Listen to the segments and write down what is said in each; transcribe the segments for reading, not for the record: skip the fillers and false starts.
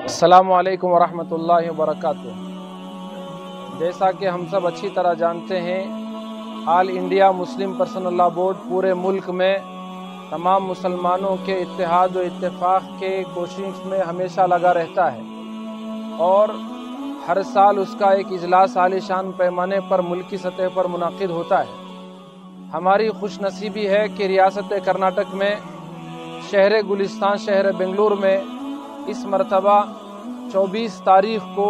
अस्सलामु अलैकुम वरहमतुल्लाहि वबरकातुह। जैसा कि हम सब अच्छी तरह जानते हैं, all India Muslim personal law board पूरे मुल्क में तमाम मुसलमानों के इत्तेहाद व इत्तेफाक के कोशिश में हमेशा लगा रहता है और हर साल उसका एक इजलास आलीशान पैमाने पर मुल्की सतह पर मुनाकिद होता है। हमारी खुशनसीबी है कि रियासत कर्नाटक में शहर गुलिस्तान शहर बेंगलुरु में इस मरतबा 24 तारीख को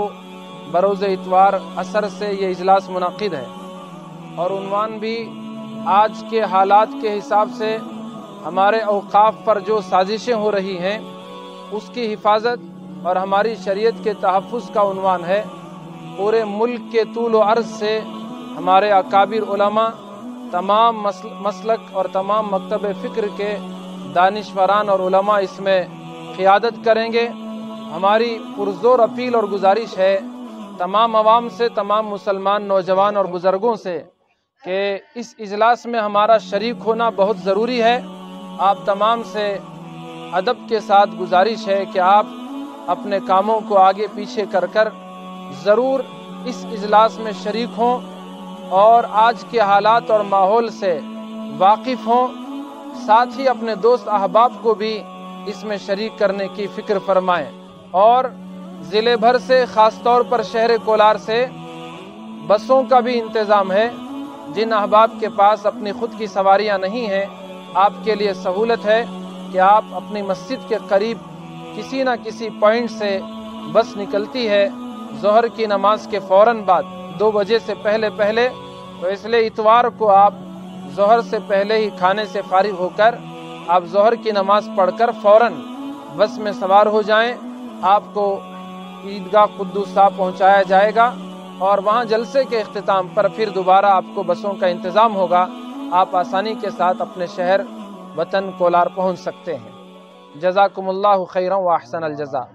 बरोज़ इतवार असर से ये इजलास मुनाकिद है और उन्वान भी आज के हालात के हिसाब से हमारे औक़ाफ़ पर जो साजिशें हो रही हैं उसकी हिफाजत और हमारी शरीयत के तहफ़्फ़ुज़ का उन्वान है। पूरे मुल्क के तूल व अर्ज़ से हमारे अकाबिर उलमा, तमाम मसलक और तमाम मकतब फ़िक्र के दानिशवरान और उलमा इसमें क़ियादत करेंगे। हमारी पुरज़ोर अपील और गुजारिश है तमाम अवाम से, तमाम मुसलमान नौजवान और बुज़ुर्गों से कि इस इजलास में हमारा शरीक होना बहुत ज़रूरी है। आप तमाम से अदब के साथ गुजारिश है कि आप अपने कामों को आगे पीछे कर ज़रूर इस इजलास में शरीक हों और आज के हालात और माहौल से वाकिफ़ हों। साथ ही अपने दोस्त अहबाब को भी इसमें शरीक करने की फ़िक्र फरमाएं और ज़िले भर से ख़ास तौर पर शहर कोलार से बसों का भी इंतज़ाम है। जिन अहबाब के पास अपनी ख़ुद की सवारियां नहीं हैं, आपके लिए सहूलत है कि आप अपनी मस्जिद के करीब किसी न किसी पॉइंट से बस निकलती है ज़ोहर की नमाज के फ़ौरन बाद 2 बजे से पहले, तो इसलिए इतवार को आप ज़ोहर से पहले ही खाने से फारिग होकर आप ज़ोहर की नमाज़ पढ़कर फ़ौरन बस में सवार हो जाएं। आपको ईदगाह कुद्दूस साहब पहुंचाया जाएगा और वहां जलसे के इख्तिताम पर फिर दोबारा आपको बसों का इंतज़ाम होगा। आप आसानी के साथ अपने शहर वतन कोलार पहुंच सकते हैं। जज़ाकुमुल्लाहु खैरन व अहसनल जज़ा।